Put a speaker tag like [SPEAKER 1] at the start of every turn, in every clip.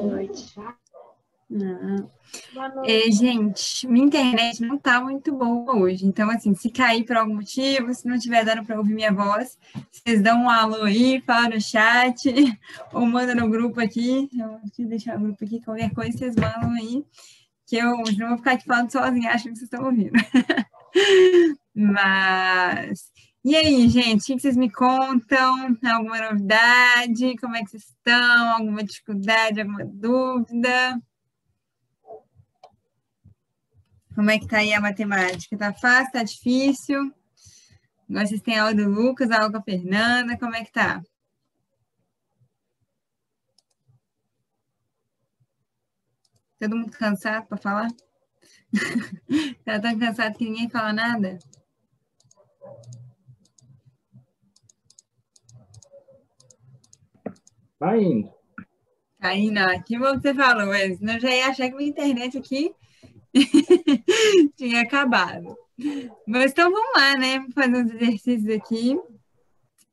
[SPEAKER 1] noite.
[SPEAKER 2] Não.
[SPEAKER 1] Boa noite.
[SPEAKER 2] Gente, minha internet não tá muito boa hoje. Então, assim, se cair por algum motivo, se não estiver dando para ouvir minha voz, vocês dão um alô aí, fala no chat, ou manda no grupo aqui. Eu vou deixar o grupo aqui, qualquer coisa vocês mandam aí, que eu não vou ficar aqui falando sozinha, acho que vocês estão ouvindo. Mas... E aí, gente, o que vocês me contam? Alguma novidade? Como é que vocês estão? Alguma dificuldade, alguma dúvida? Como é que tá aí a matemática? Tá fácil? Tá difícil? Agora vocês têm a aula do Lucas, a aula com a Fernanda, como é que tá? Todo mundo cansado para falar? Tá tão cansado que ninguém fala nada?
[SPEAKER 3] Tá indo.
[SPEAKER 2] Aí, não, que bom que você falou, mas senão eu já ia achar que minha internet aqui tinha acabado. Mas então vamos lá, né? Vou fazer uns exercícios aqui.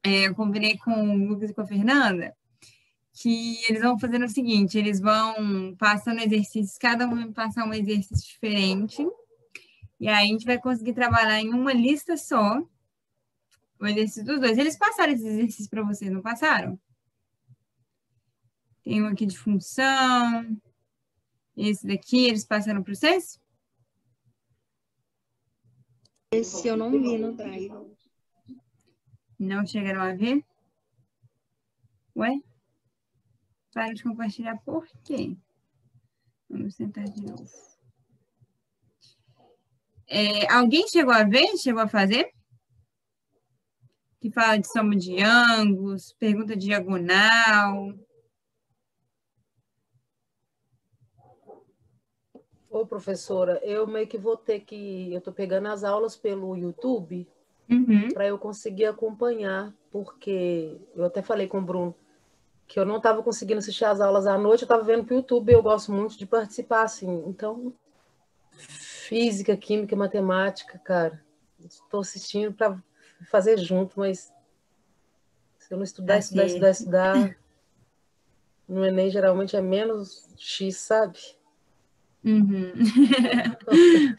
[SPEAKER 2] Eu combinei com o Lucas e com a Fernanda que eles vão fazendo o seguinte, eles vão passando exercícios, cada um vai passar um exercício diferente, e aí a gente vai conseguir trabalhar em uma lista só, o exercício dos dois. Eles passaram esses exercícios para vocês, não passaram? Tem um aqui de função, esse daqui, eles passaram para vocês?
[SPEAKER 1] Esse eu não vi no Drive.
[SPEAKER 2] Não chegaram a ver? Ué? Para de compartilhar por quê? Vamos tentar de novo. Alguém chegou a ver? Chegou a fazer? Que fala de soma de ângulos, pergunta diagonal.
[SPEAKER 4] Ô, professora, eu meio que vou ter que... Eu tô pegando as aulas pelo YouTube para eu conseguir acompanhar, porque eu até falei com o Bruno que eu não estava conseguindo assistir as aulas à noite, eu estava vendo pelo YouTube, eu gosto muito de participar, assim. Então, física, química, matemática, cara, estou assistindo para fazer junto, mas se eu não estudar, estudar, no Enem geralmente é menos X, sabe?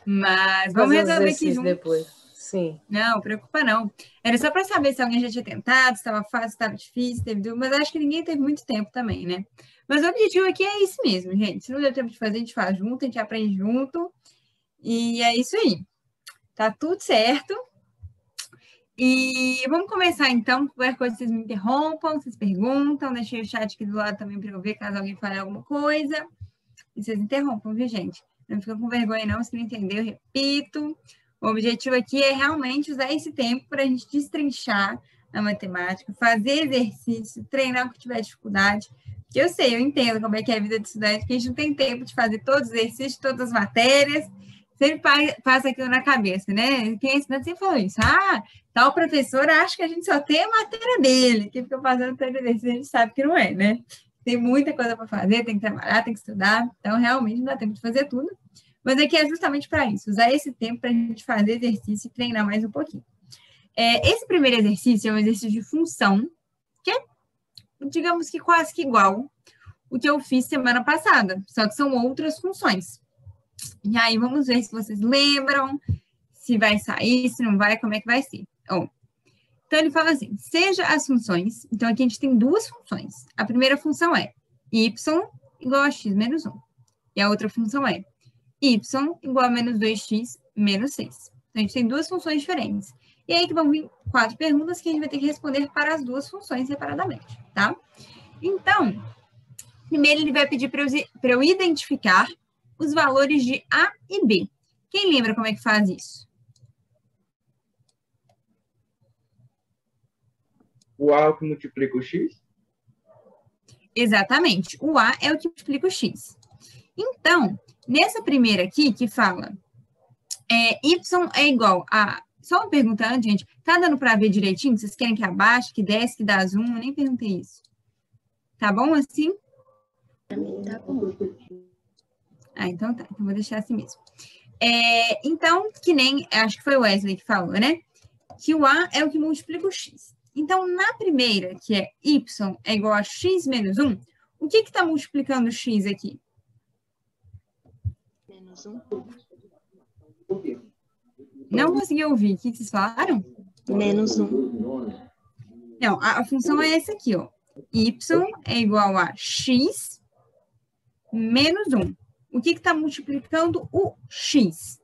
[SPEAKER 2] Mas vamos resolver aqui juntos.
[SPEAKER 4] Depois. Sim.
[SPEAKER 2] Não, preocupa não. Era só para saber se alguém já tinha tentado, se estava fácil, se estava difícil, teve dúvida, mas acho que ninguém teve muito tempo também, né? Mas o objetivo aqui é isso mesmo, gente. Se não deu tempo de fazer, a gente faz junto, a gente aprende junto. E é isso aí. Tá tudo certo. E vamos começar então. Qualquer coisa vocês me interrompam, vocês perguntam, deixem o chat aqui do lado também para eu ver caso alguém fale alguma coisa. E vocês interrompam, viu, gente? Não fica com vergonha não, se não entender, eu repito. O objetivo aqui é realmente usar esse tempo para a gente destrinchar a matemática, fazer exercício, treinar o que tiver dificuldade. Porque eu sei, eu entendo como é que é a vida de estudante, porque a gente não tem tempo de fazer todos os exercícios, todas as matérias. Sempre passa aquilo na cabeça, né? Quem é estudante sempre falou isso. Ah, tal professor acha que a gente só tem a matéria dele, que fica fazendo tanto exercício, a gente sabe que não é, né? Tem muita coisa para fazer, tem que trabalhar, tem que estudar, então realmente não dá tempo de fazer tudo. Mas aqui é justamente para isso, usar esse tempo para a gente fazer exercício e treinar mais um pouquinho. Esse primeiro exercício é um exercício de função, que é, digamos que quase que igual o que eu fiz semana passada, só que são outras funções. E aí vamos ver se vocês lembram, se vai sair, se não vai, como é que vai ser. Então ele fala assim, seja as funções, então aqui a gente tem duas funções. A primeira função é y igual a x menos 1. E a outra função é y igual a menos 2x menos 6. Então, a gente tem duas funções diferentes. E aí que vão vir 4 perguntas que a gente vai ter que responder para as duas funções separadamente, tá? Então, primeiro ele vai pedir para eu identificar os valores de A e B. Quem lembra como é que faz isso?
[SPEAKER 3] O A é o que multiplica o X?
[SPEAKER 2] Exatamente. O A é o que multiplica o X. Então, nessa primeira aqui, que fala y é igual a... Só uma pergunta antes, gente. Tá dando para ver direitinho? Vocês querem que abaixe, que desce, que dá zoom? Eu nem perguntei isso. Tá bom assim?
[SPEAKER 1] Para mim tá bom.
[SPEAKER 2] Ah, então tá. Então vou deixar assim mesmo. Então, que nem... Acho que foi o Wesley que falou, né? Que o A é o que multiplica o X. Então, na primeira, que é y é igual a x menos 1, O que está multiplicando o x aqui?
[SPEAKER 1] Menos 1.
[SPEAKER 2] Não consegui ouvir. O que vocês falaram?
[SPEAKER 1] Menos 1.
[SPEAKER 2] Não, a função é essa aqui, ó. Y é igual a x menos 1. O que está multiplicando o x?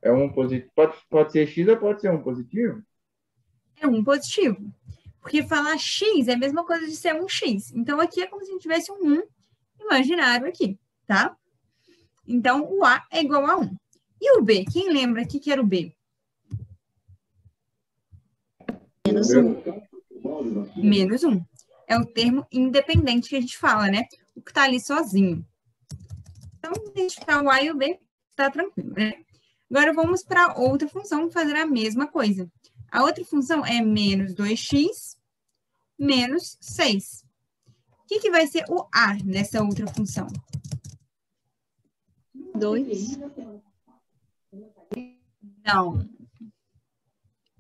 [SPEAKER 3] É um positivo. Pode ser x ou pode ser um positivo?
[SPEAKER 2] É um positivo. Porque falar x é a mesma coisa de ser um x. Então, aqui é como se a gente tivesse um 1 imaginário aqui, tá? Então, o A é igual a 1. E o B? Quem lembra o que era o B?
[SPEAKER 1] Menos 1.
[SPEAKER 2] Menos 1. É o termo independente que a gente fala, né? O que está ali sozinho. Então, identificar o A e o B está tranquilo, né? Agora, vamos para outra função fazer a mesma coisa. A outra função é menos 2x menos 6. O que vai ser o A nessa outra função?
[SPEAKER 1] 2.
[SPEAKER 2] Não.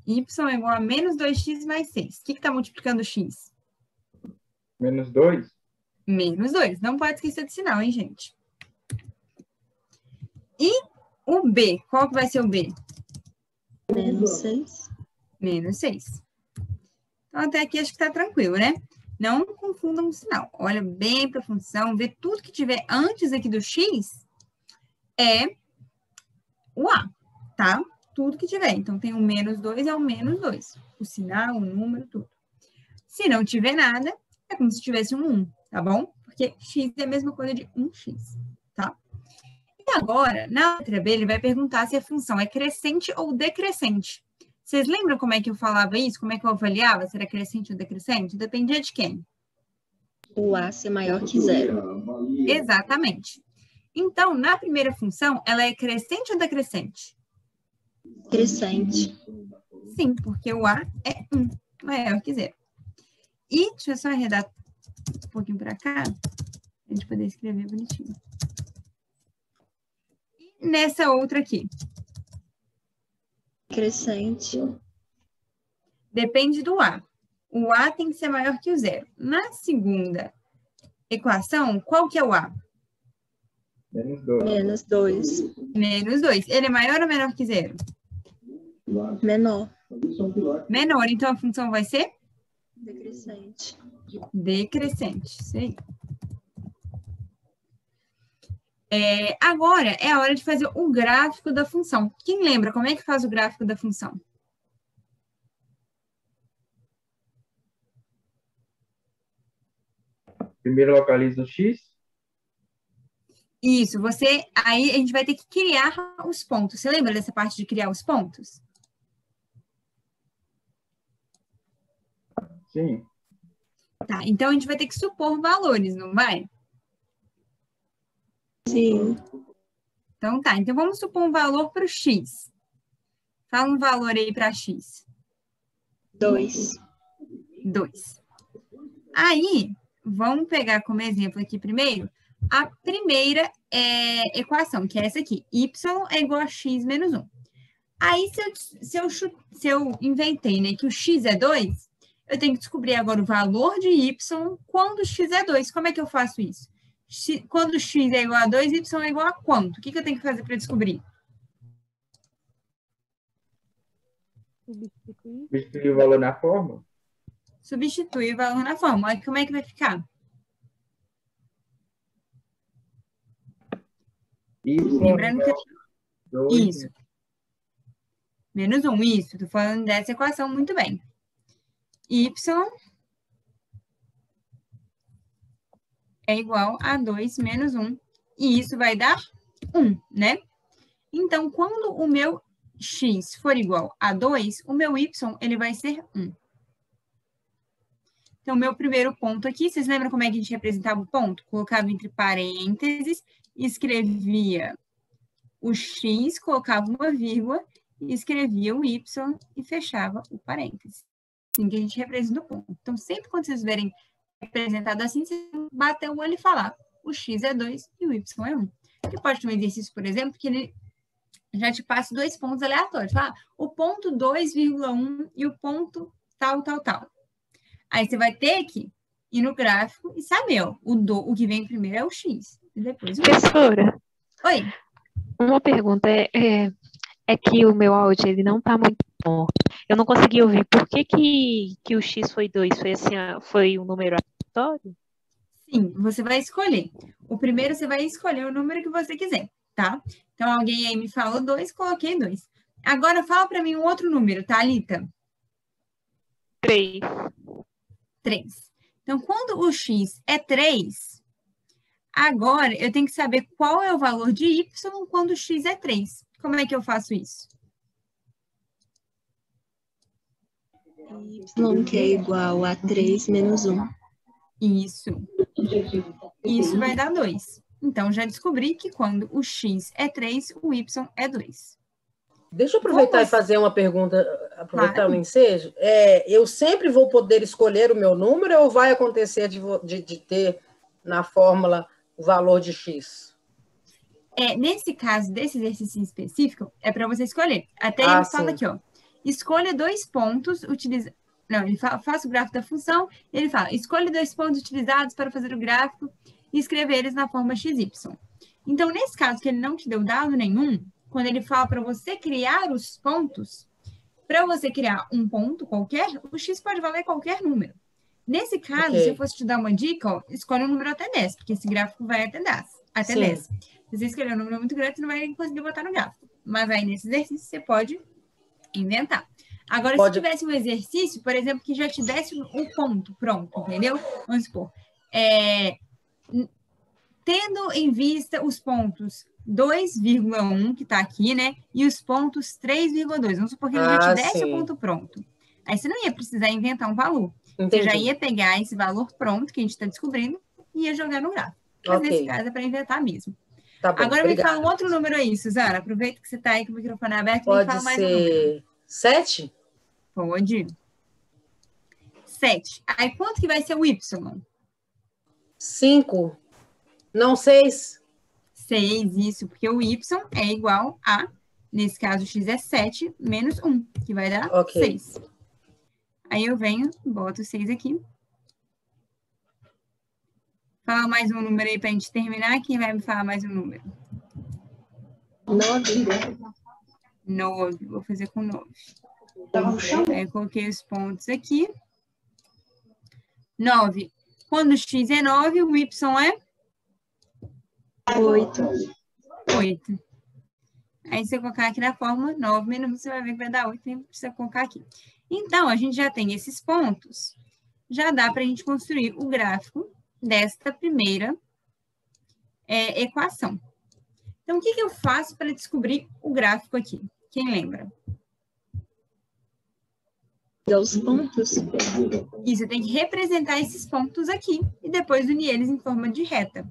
[SPEAKER 2] Y é igual a menos 2x mais 6. O que está multiplicando o x?
[SPEAKER 3] Menos 2?
[SPEAKER 2] Menos 2. Não pode esquecer do sinal, hein, gente? E o B? Qual que vai ser o B?
[SPEAKER 1] Menos 6.
[SPEAKER 2] Menos 6. Então, até aqui acho que está tranquilo, né? Não confundam o sinal. Olha bem para a função, vê tudo que tiver antes aqui do x é o A, tá? Tudo que tiver. Então, tem o menos 2 é o menos 2. O sinal, o número, tudo. Se não tiver nada, é como se tivesse um 1, tá bom? Porque x é a mesma coisa de 1x, tá? E agora, na letra B, ele vai perguntar se a função é crescente ou decrescente. Vocês lembram como é que eu falava isso? Como é que eu avaliava se era crescente ou decrescente? Dependia de quem?
[SPEAKER 1] O A ser maior que 0.
[SPEAKER 2] Exatamente. Então, na primeira função, ela é crescente ou decrescente?
[SPEAKER 1] Crescente.
[SPEAKER 2] Sim, porque o A é 1, maior que 0. E, deixa eu só arredar um pouquinho para cá, para a gente poder escrever bonitinho. E nessa outra aqui?
[SPEAKER 1] Crescente.
[SPEAKER 2] Depende do A. O A tem que ser maior que o 0. Na segunda equação, qual que é o A?
[SPEAKER 3] Menos 2.
[SPEAKER 1] Menos 2.
[SPEAKER 2] Menos 2. Ele é maior ou menor que 0?
[SPEAKER 1] Menor.
[SPEAKER 2] Menor. Então, a função vai ser?
[SPEAKER 1] Decrescente.
[SPEAKER 2] Decrescente. Isso aí. Agora é a hora de fazer o gráfico da função. Quem lembra como é que faz o gráfico da função?
[SPEAKER 3] Primeiro localiza o x.
[SPEAKER 2] Isso, aí a gente vai ter que criar os pontos. Você lembra dessa parte de criar os pontos?
[SPEAKER 3] Sim.
[SPEAKER 2] Tá, então a gente vai ter que supor valores, não vai?
[SPEAKER 1] Sim.
[SPEAKER 2] Então tá, então vamos supor um valor para o x. Fala um valor aí para x.
[SPEAKER 1] 2.
[SPEAKER 2] 2. Aí, vamos pegar como exemplo aqui primeiro a primeira equação, que é essa aqui. Y é igual a x menos 1. Aí, se eu inventei, né, que o x é 2, eu tenho que descobrir agora o valor de y quando o x é 2. Como é que eu faço isso? Quando x é igual a 2, y é igual a quanto? O que eu tenho que fazer para descobrir?
[SPEAKER 3] Substituir o valor na fórmula.
[SPEAKER 2] Substituir o valor na fórmula. Como é que vai ficar? Lembrando que...
[SPEAKER 3] 2,
[SPEAKER 2] Isso. Menos 1, isso. Estou falando dessa equação muito bem. Y é igual a 2 menos 1. E isso vai dar 1, né? Então, quando o meu x for igual a 2, o meu y ele vai ser 1. Então, meu primeiro ponto aqui, vocês lembram como é que a gente representava o ponto? Colocava entre parênteses, escrevia o x, colocava uma vírgula, escrevia o y e fechava o parênteses. Assim que a gente representa o ponto. Então, sempre quando vocês verem representado assim, vocês batem o olho e falar o x é 2 e o y é 1. Você pode ter um exercício, por exemplo, que ele já te passa 2 pontos aleatórios. Fala, o ponto 2,1 e o ponto tal, tal, tal. Aí você vai ter que ir no gráfico e saber, ó, o que vem primeiro é o X. E depois o Y.
[SPEAKER 5] Professora,
[SPEAKER 2] Oi.
[SPEAKER 5] uma pergunta. É que o meu áudio ele não está muito bom. Eu não consegui ouvir. Por que o X foi 2? Foi assim, foi um número aleatório?
[SPEAKER 2] Sim, você vai escolher. O primeiro você vai escolher o número que você quiser, tá? Então, alguém aí me falou 2, coloquei 2. Agora, fala para mim um outro número, tá, Alita?
[SPEAKER 5] 3.
[SPEAKER 2] 3. Então, quando o X é 3, agora eu tenho que saber qual é o valor de Y quando o X é 3. Como é que eu faço isso?
[SPEAKER 1] Y que é igual a 3 menos 1.
[SPEAKER 2] Isso. Isso vai dar 2. Então, já descobri que quando o X é 3, o Y é 2.
[SPEAKER 4] Deixa eu aproveitar e fazer uma pergunta, aproveitar
[SPEAKER 2] Claro.
[SPEAKER 4] o ensejo. Eu sempre vou poder escolher o meu número ou vai acontecer de ter na fórmula o valor de X?
[SPEAKER 2] Nesse caso, desse exercício específico, é para você escolher. Até ele fala aqui, ó. Escolha 2 pontos utilizados. Não, ele faça o gráfico da função, ele fala, escolha 2 pontos utilizados para fazer o gráfico e escrever eles na forma XY. Então, nesse caso, que ele não te deu dado nenhum, quando ele fala para você criar os pontos, para você criar um ponto qualquer, o X pode valer qualquer número. Nesse caso, se eu fosse te dar uma dica, ó, escolhe um número até 10, porque esse gráfico vai até 10. Até 10. Se você escolher um número muito grande, você não vai conseguir botar no gráfico. Mas aí, nesse exercício, você pode inventar. Agora, se tivesse um exercício, por exemplo, que já te desse um ponto pronto, entendeu? Vamos supor, tendo em vista os pontos 2,1, que está aqui, né? E os pontos 3,2. Vamos supor que ele já te desse o ponto pronto. Aí você não ia precisar inventar um valor.
[SPEAKER 4] Entendi.
[SPEAKER 2] Você já ia pegar esse valor pronto, que a gente está descobrindo, e ia jogar no gráfico. Mas nesse caso é para inventar mesmo.
[SPEAKER 4] Tá bom,
[SPEAKER 2] agora
[SPEAKER 4] obrigada.
[SPEAKER 2] me fala um outro número aí, Suzana. Aproveita que você está aí com o microfone aberto e me fala mais um número.
[SPEAKER 4] Pode ser 7?
[SPEAKER 2] Pode. 7. Aí quanto que vai ser o Y?
[SPEAKER 4] 5. Não, 6.
[SPEAKER 2] 6, isso, porque o Y é igual a, nesse caso, X é 7 menos 1, que vai dar 6. Aí eu venho, boto 6 aqui. Fala mais um número aí pra gente terminar. Quem vai me falar mais um número?
[SPEAKER 1] 9.
[SPEAKER 2] 9. Vou fazer com 9. Aí eu coloquei os pontos aqui. 9. Quando o X é 9, o Y é?
[SPEAKER 1] 8.
[SPEAKER 2] 8. Aí, se eu colocar aqui na fórmula, 9 menos 1, você vai ver que vai dar 8, nem precisa colocar aqui. Então, a gente já tem esses pontos, já dá para a gente construir o gráfico desta primeira equação. Então, o que eu faço para descobrir o gráfico aqui? Quem lembra?
[SPEAKER 1] Os pontos.
[SPEAKER 2] Isso, eu tenho que representar esses pontos aqui e depois unir eles em forma de reta.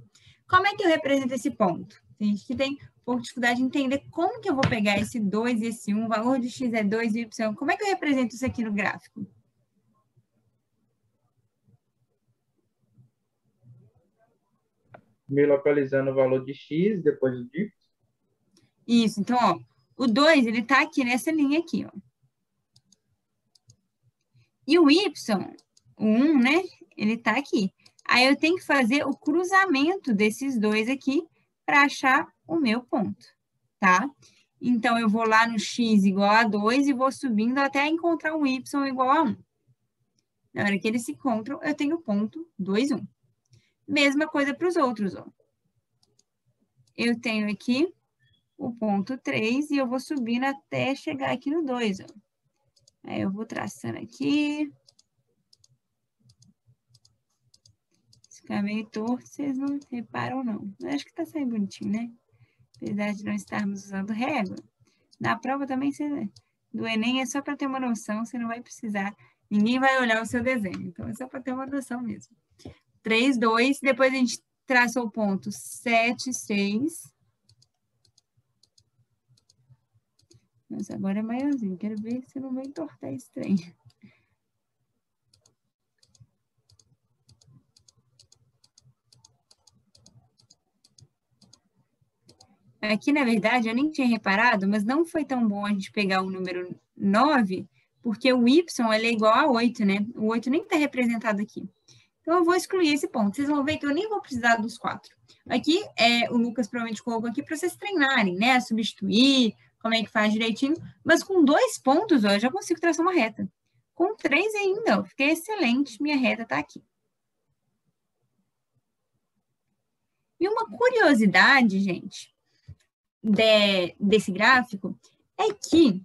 [SPEAKER 2] Como é que eu represento esse ponto? Tem gente que tem um pouco de dificuldade de entender como que eu vou pegar esse 2 e esse 1, o valor de X é 2 e Y. Como é que eu represento isso aqui no gráfico?
[SPEAKER 3] Me localizando o valor de X, depois o de Y.
[SPEAKER 2] Isso, então, ó, o 2, ele tá aqui nessa linha aqui, ó. E o Y, o 1, né, ele tá aqui. Aí eu tenho que fazer o cruzamento desses dois aqui para achar o meu ponto, tá? Então, eu vou lá no X igual a 2 e vou subindo até encontrar o Y igual a 1. Na hora que eles se encontram, eu tenho o ponto 2, 1. Mesma coisa para os outros, ó. Eu tenho aqui o ponto 3 e eu vou subindo até chegar aqui no 2, ó. Aí eu vou traçando aqui. Se ficar meio torto, vocês não reparam, não. Eu acho que tá saindo bonitinho, né? Apesar de não estarmos usando régua. Na prova também, do Enem, é só para ter uma noção, você não vai precisar. Ninguém vai olhar o seu desenho. Então, é só para ter uma noção mesmo. 3, 2. Depois a gente traça o ponto 7, 6. Mas agora é maiorzinho. Quero ver se não vai entortar esse trem. Aqui, na verdade, eu nem tinha reparado, mas não foi tão bom a gente pegar o número 9, porque o Y ele é igual a 8, né? O 8 nem está representado aqui. Então, eu vou excluir esse ponto. Vocês vão ver que eu nem vou precisar dos 4. Aqui, o Lucas provavelmente colocou aqui para vocês treinarem, né? A substituir, como é que faz direitinho. Mas com 2 pontos, ó, eu já consigo traçar uma reta. Com 3 ainda, ó, fiquei excelente. Minha reta está aqui. E uma curiosidade, gente, desse gráfico é que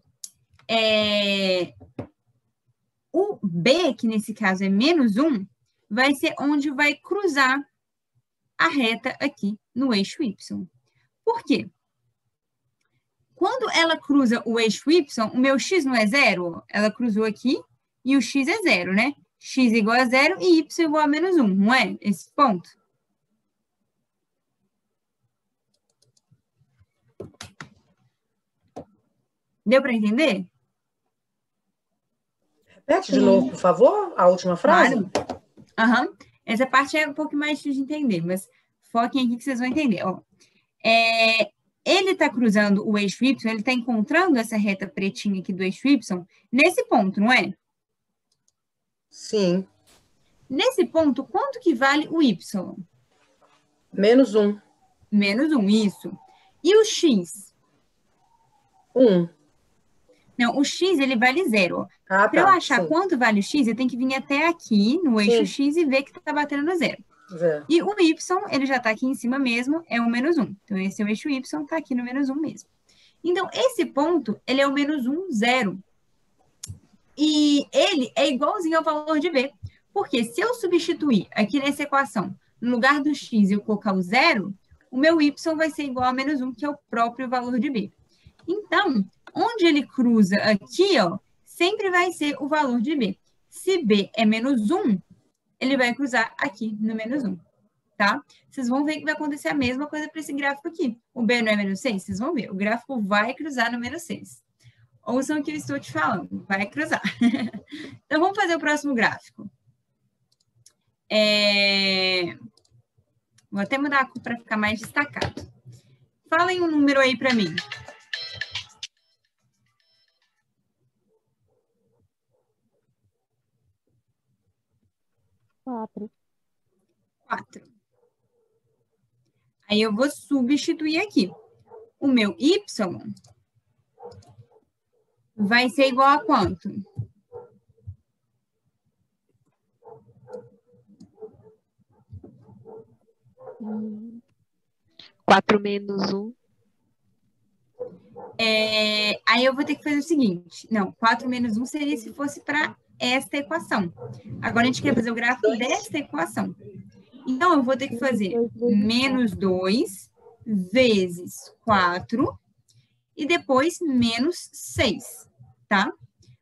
[SPEAKER 2] o B, que nesse caso é -1, vai ser onde vai cruzar a reta aqui no eixo Y. Por quê? Quando ela cruza o eixo Y, o meu x não é 0? Ela cruzou aqui e o x é 0, né? X igual a 0 e Y igual a -1, não é? Esse ponto. Deu para entender?
[SPEAKER 4] Repete de novo, por favor, a última frase.
[SPEAKER 2] Claro. Uhum. Essa parte é um pouco mais difícil de entender, mas foquem aqui que vocês vão entender. Ó. Ele está cruzando o eixo Y, ele está encontrando essa reta pretinha aqui do eixo Y nesse ponto, não é?
[SPEAKER 4] Sim.
[SPEAKER 2] Nesse ponto, quanto que vale o Y?
[SPEAKER 4] -1.
[SPEAKER 2] -1, isso. E o X?
[SPEAKER 4] 1.
[SPEAKER 2] Não, o X, ele vale 0.
[SPEAKER 4] Ah,
[SPEAKER 2] Para eu
[SPEAKER 4] tá,
[SPEAKER 2] achar
[SPEAKER 4] sim.
[SPEAKER 2] quanto vale o X, eu tenho que vir até aqui, no eixo
[SPEAKER 4] Sim.
[SPEAKER 2] X, e ver que está batendo no 0. E o Y, ele já está aqui em cima mesmo, é o -1. Então, esse é o eixo Y, está aqui no -1 mesmo. Então, esse ponto, ele é o -1, 0. E ele é igualzinho ao valor de B. Porque se eu substituir aqui nessa equação, no lugar do X, eu colocar o 0, o meu Y vai ser igual a -1, que é o próprio valor de B. Então, onde ele cruza aqui, ó, sempre vai ser o valor de B. Se B é -1, ele vai cruzar aqui no -1, tá? Vocês vão ver que vai acontecer a mesma coisa para esse gráfico aqui. O B não é -6? Vocês vão ver. O gráfico vai cruzar no -6. Ouçam o que eu estou te falando. Vai cruzar. Então, vamos fazer o próximo gráfico. Vou até mudar a cor para ficar mais destacado. Falem um número aí para mim.
[SPEAKER 5] 4.
[SPEAKER 2] 4. Aí eu vou substituir aqui. O meu Y vai ser igual a quanto?
[SPEAKER 5] Hum. 4 menos 1.
[SPEAKER 2] Aí eu vou ter que fazer o seguinte. Não, 4 menos 1 seria se fosse para esta equação. Agora a gente quer fazer o gráfico desta equação. Então, eu vou ter que fazer -2 vezes 4 e depois -6, tá?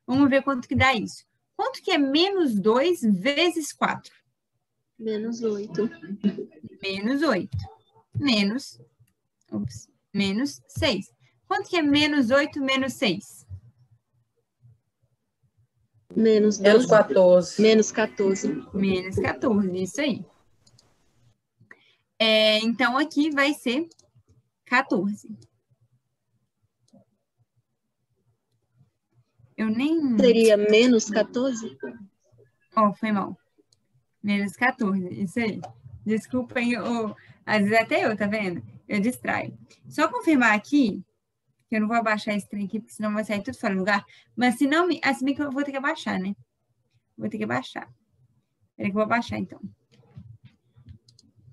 [SPEAKER 2] Vamos ver quanto que dá isso. Quanto que é -2 vezes 4?
[SPEAKER 1] -8.
[SPEAKER 2] -8. Menos 6. Quanto que é -8 menos 6?
[SPEAKER 1] -12.
[SPEAKER 4] -14.
[SPEAKER 1] -14.
[SPEAKER 2] -14, isso aí. Então, aqui vai ser 14. Eu nem...
[SPEAKER 1] Seria -14?
[SPEAKER 2] Foi mal. -14, isso aí. Desculpem, às vezes até eu, tá vendo? Eu distraio. Só confirmar aqui, que eu não vou abaixar esse trem aqui, porque senão vai sair tudo fora do lugar. Mas se não, assim bem que eu vou ter que abaixar, né? Vou ter que abaixar. Peraí que eu vou abaixar, então.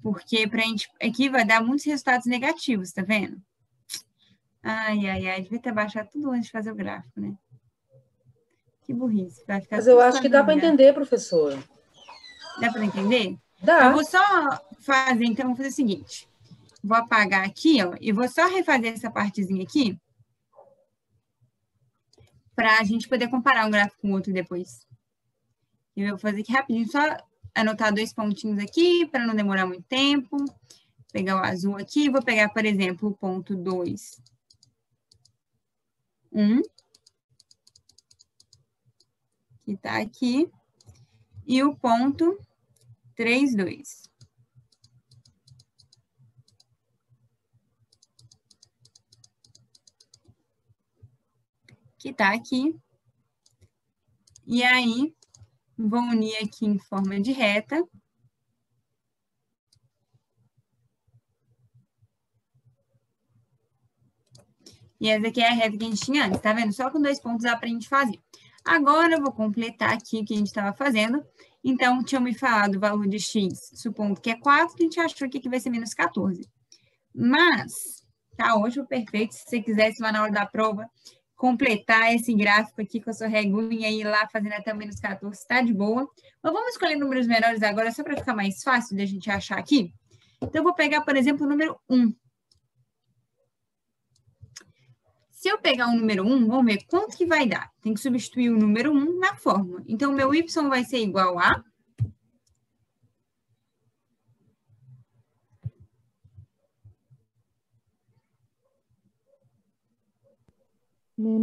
[SPEAKER 2] Porque pra gente, aqui vai dar muitos resultados negativos, tá vendo? Ai, devia ter baixado tudo antes de fazer o gráfico, né? Que burrice. Vai ficar.
[SPEAKER 4] Mas eu acho que dá para entender, professora.
[SPEAKER 2] Dá para entender?
[SPEAKER 4] Dá.
[SPEAKER 2] Eu vou só fazer, então, vou fazer o seguinte. Vou apagar aqui, ó, e vou só refazer essa partezinha aqui para a gente poder comparar um gráfico com o outro depois. Eu vou fazer aqui rapidinho, só anotar 2 pontinhos aqui para não demorar muito tempo. Vou pegar o azul aqui, vou pegar, por exemplo, o ponto 2, 1, que está aqui, e o ponto 3, 2. Que está aqui. E aí, vou unir aqui em forma de reta E essa aqui é a reta que a gente tinha antes, tá vendo? Só com 2 pontos dá pra gente fazer. Agora, eu vou completar aqui o que a gente estava fazendo. Então, tinha me falado o valor de x, supondo que é 4, a gente achou que aqui vai ser menos 14. Mas, tá ótimo, perfeito. Se você quisesse lá na hora da prova, completar esse gráfico aqui com a sua reguinha e ir lá fazendo até o menos 14, tá de boa. Mas vamos escolher números menores agora, só para ficar mais fácil de a gente achar aqui. Então, eu vou pegar, por exemplo, o número 1. Se eu pegar o número 1, vamos ver quanto que vai dar. Tem que substituir o número 1 na fórmula. Então, o meu y vai ser igual a...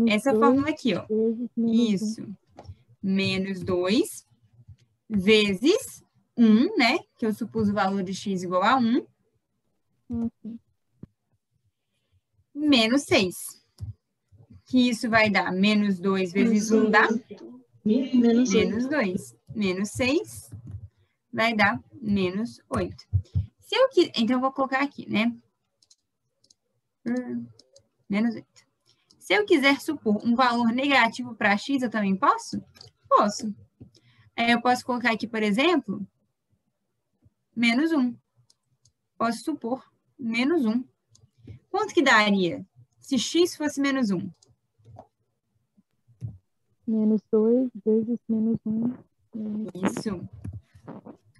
[SPEAKER 2] Essa fórmula aqui, ó. Isso. Menos 2 vezes 1, né? Que eu supus o valor de x igual a 1. Menos 6. Que isso vai dar menos 2 vezes 1 dá?
[SPEAKER 1] Menos
[SPEAKER 2] 2. Menos 6 vai dar menos 8. Se eu quiser, então, eu vou colocar aqui, né? Menos 8. Se eu quiser supor um valor negativo para x, eu também posso? Posso. Aí eu posso colocar aqui, por exemplo, menos 1. Posso supor menos 1. Quanto que daria se x fosse menos 1?
[SPEAKER 6] Menos 2 vezes menos 1.
[SPEAKER 2] Isso.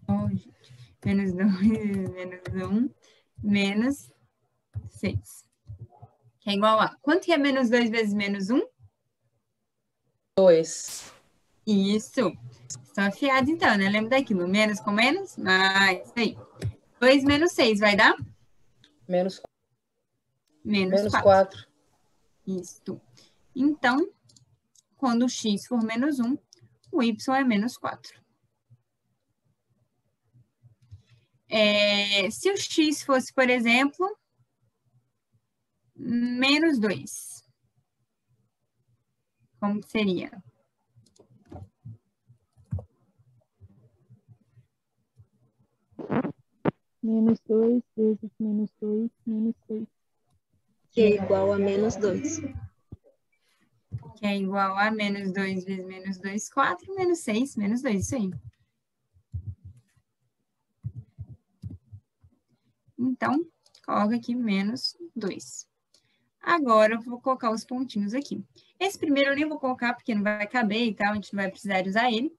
[SPEAKER 2] Oh, gente. Menos 2 menos 1, menos 6. Que é igual a... Quanto que é menos 2 vezes menos 1?
[SPEAKER 4] 2.
[SPEAKER 2] Isso. Estão afiados, então, né? Lembra daquilo? Menos com menos, mais. Aí. 2 menos 6 vai dar?
[SPEAKER 4] Menos 4.
[SPEAKER 2] Menos
[SPEAKER 4] 4.
[SPEAKER 2] Isso. Então, quando o x for menos 1, o y é menos 4. Se o x fosse, por exemplo, menos 2, como que seria?
[SPEAKER 6] Menos 2 vezes menos 2, menos 6.
[SPEAKER 1] Que é igual a menos 2.
[SPEAKER 2] Que é igual a menos 2 vezes menos 2, 4, menos 6, menos 2, isso aí. Então, coloca aqui menos 2. Agora, eu vou colocar os pontinhos aqui. Esse primeiro eu nem vou colocar, porque não vai caber e tal, a gente não vai precisar de usar ele.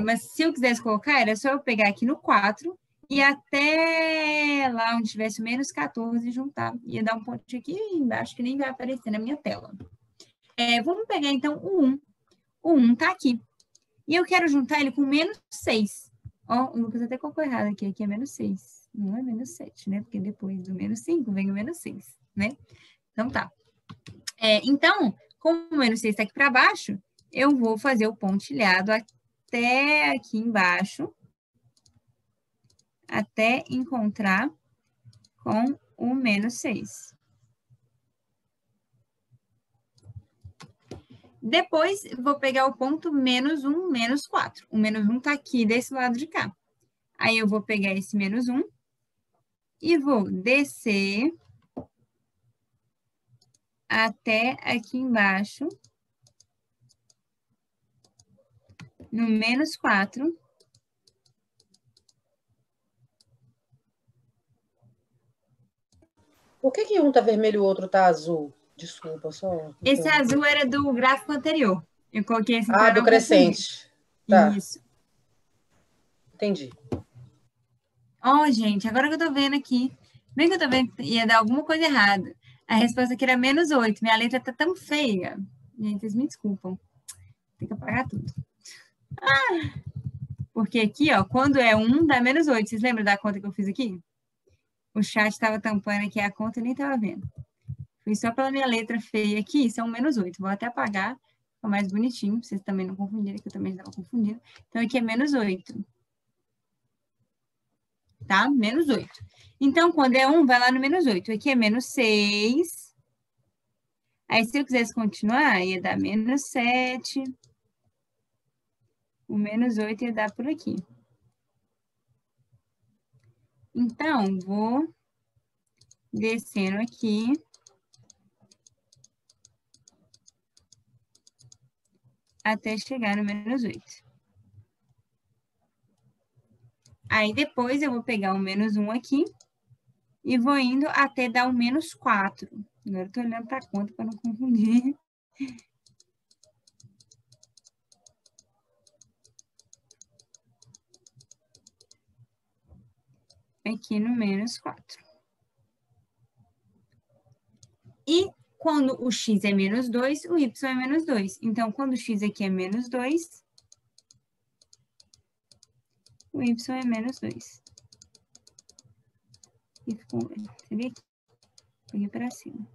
[SPEAKER 2] Mas se eu quisesse colocar, era só eu pegar aqui no 4 e até lá onde tivesse menos 14 e juntar. Ia dar um pontinho aqui embaixo que nem vai aparecer na minha tela. Vamos pegar, então, o 1. O 1 tá aqui. E eu quero juntar ele com menos 6. Ó, o Lucas até colocou errado aqui. Aqui é menos 6. Não é menos 7, né? Porque depois do menos 5 vem o menos 6, né? Então, tá. Então, como o menos 6 está aqui para baixo, eu vou fazer o pontilhado até aqui embaixo, até encontrar com o menos 6. Depois, vou pegar o ponto menos 1, menos 4. O menos 1 está aqui desse lado de cá. Aí, eu vou pegar esse menos 1 e vou descer até aqui embaixo, no menos 4.
[SPEAKER 4] Por que um tá vermelho e o outro tá azul? Desculpa, só...
[SPEAKER 2] Esse azul era do gráfico anterior. Eu coloquei esse
[SPEAKER 4] para do crescente.
[SPEAKER 2] Tá. Isso.
[SPEAKER 4] Entendi.
[SPEAKER 2] Ó, gente, agora que eu tô vendo aqui, bem que eu tô vendo que ia dar alguma coisa errada. A resposta aqui era menos 8. Minha letra tá tão feia. Gente, vocês me desculpam. Tem que apagar tudo. Porque aqui, ó, quando é 1, dá menos 8. Vocês lembram da conta que eu fiz aqui? O chat estava tampando aqui a conta e nem estava vendo. Foi só pela minha letra feia aqui, são menos 8. Vou até apagar, fica mais bonitinho, pra vocês também não confundirem, que eu também estava confundindo. Então, aqui é menos 8. Tá? Menos 8. Então, quando é 1, vai lá no menos 8. Aqui é menos 6. Aí, se eu quisesse continuar, ia dar menos 7. O menos 8 ia dar por aqui. Então, vou descendo aqui até chegar no menos 8. Aí depois eu vou pegar o menos 1 aqui e vou indo até dar o menos 4. Agora eu tô olhando para a conta para não confundir. Aqui no menos 4. E quando o x é menos 2, o y é menos 2. Então, quando o x aqui é menos 2, o y é menos 2. E ficou, seria aqui. Peguei para cima.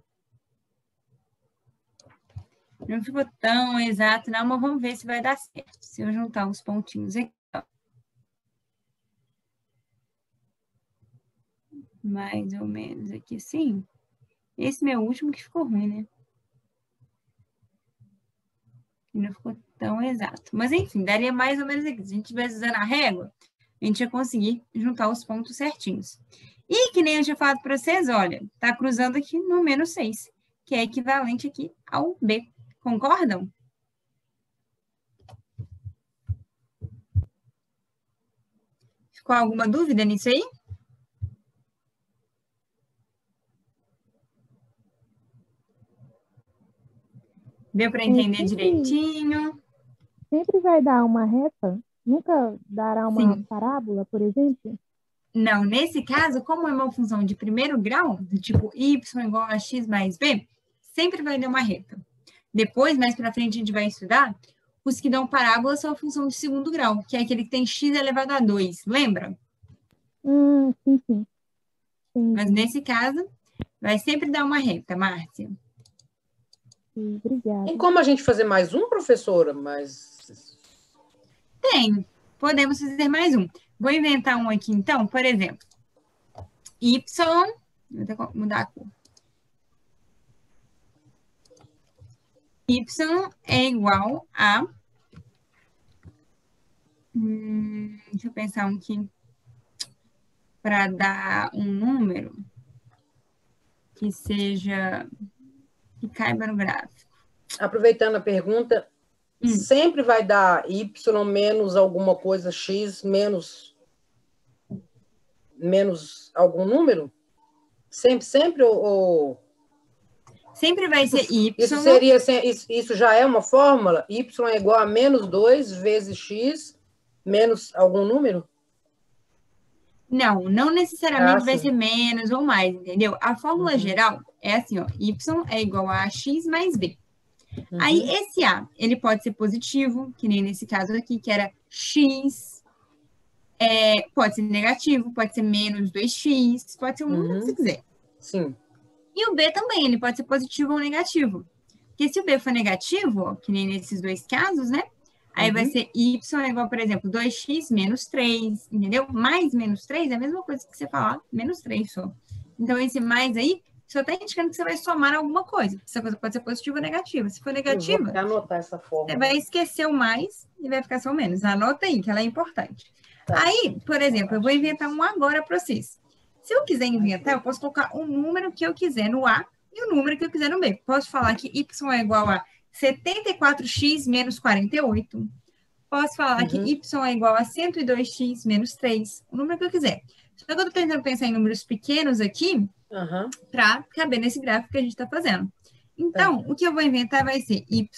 [SPEAKER 2] Não ficou tão exato, não, mas vamos ver se vai dar certo. Se eu juntar os pontinhos aqui, ó. Mais ou menos aqui, sim. Esse meu último que ficou ruim, né? E não ficou tão exato. Mas, enfim, daria mais ou menos aqui. Se a gente estivesse usando a régua, a gente ia conseguir juntar os pontos certinhos. E, que nem eu tinha falado para vocês, olha, tá cruzando aqui no menos 6, que é equivalente aqui ao B. Concordam? Ficou alguma dúvida nisso aí? Deu para entender direitinho?
[SPEAKER 6] Sempre vai dar uma reta? Nunca dará uma parábola, por exemplo?
[SPEAKER 2] Não, nesse caso, como é uma função de primeiro grau, do tipo y igual a x mais b, sempre vai dar uma reta. Depois, mais para frente, a gente vai estudar, os que dão parábola são a função de segundo grau, que é aquele que tem x elevado a 2, lembra?
[SPEAKER 6] Sim.
[SPEAKER 2] Mas nesse caso, vai sempre dar uma reta, Márcia.
[SPEAKER 6] Obrigada.
[SPEAKER 4] Tem como a gente fazer mais um, professora?
[SPEAKER 2] Tem. Podemos fazer mais um. Vou inventar um aqui, então. Por exemplo, y... Vou até mudar a cor. Y é igual a... deixa eu pensar um aqui. Para dar um número que seja... que caiba no gráfico.
[SPEAKER 4] Aproveitando a pergunta, sempre vai dar y menos alguma coisa, x menos algum número? Sempre ou...
[SPEAKER 2] Sempre vai ser y.
[SPEAKER 4] Isso já é uma fórmula? Y é igual a menos 2 vezes x menos algum número?
[SPEAKER 2] Não necessariamente vai ser menos ou mais, entendeu? A fórmula geral é assim, ó, y é igual a x mais b. Aí, esse a, ele pode ser positivo, que nem nesse caso aqui, que era x, pode ser negativo, pode ser menos 2x, pode ser o número que você quiser.
[SPEAKER 4] Sim.
[SPEAKER 2] E o b também, ele pode ser positivo ou negativo. Porque se o b for negativo, ó, que nem nesses dois casos, né? Aí vai ser y é igual, por exemplo, 2x menos 3, entendeu? Mais menos 3 é a mesma coisa que você falar, menos 3 só. Então, esse mais aí, só está indicando que você vai somar alguma coisa. Essa coisa pode ser positiva ou negativa. Se for negativa,
[SPEAKER 4] eu vou anotar essa forma.
[SPEAKER 2] Você vai esquecer o mais e vai ficar só o menos. Anota aí, que ela é importante. Tá. Aí, por exemplo, eu vou inventar um agora para vocês. Se eu quiser inventar, eu posso colocar o número que eu quiser no A e o número que eu quiser no B. Posso falar que y é igual a 74x menos 48. Posso falar que y é igual a 102x menos 3. O número que eu quiser. Só que eu estou tentando pensar em números pequenos aqui para caber nesse gráfico que a gente está fazendo. Então, o que eu vou inventar vai ser y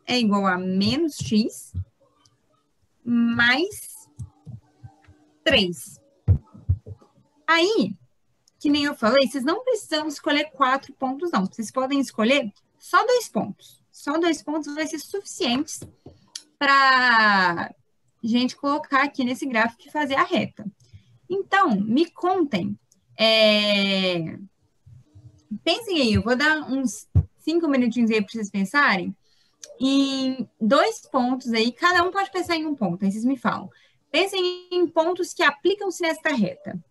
[SPEAKER 2] é igual a menos x mais 3. Aí, que nem eu falei, vocês não precisam escolher 4 pontos, não. Vocês podem escolher só 2 pontos. Só 2 pontos vai ser suficientes para gente colocar aqui nesse gráfico e fazer a reta. Então, me contem. Pensem aí, eu vou dar uns 5 minutinhos aí para vocês pensarem em 2 pontos aí. Cada um pode pensar em um ponto, aí vocês me falam. Pensem em pontos que aplicam-se nesta reta.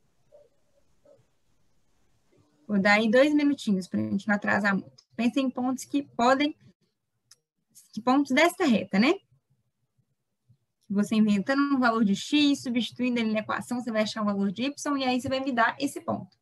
[SPEAKER 2] Vou dar aí 2 minutinhos para a gente não atrasar muito. Pensem em pontos que podem... pontos desta reta, né? Você inventando um valor de x, substituindo ele na equação, você vai achar um valor de y, e aí você vai me dar esse ponto.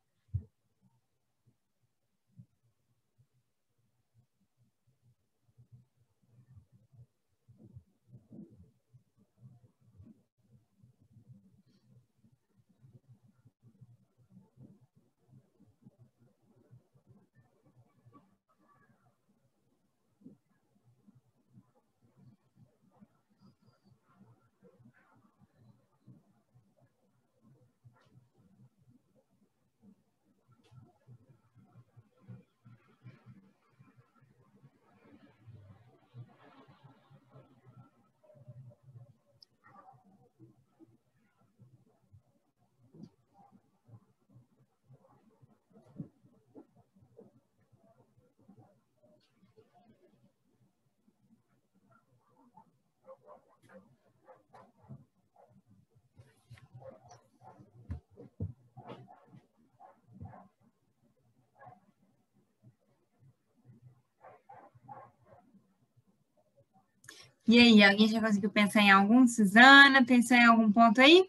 [SPEAKER 2] E aí, alguém já conseguiu pensar em algum? Suzana, pensou em algum ponto aí?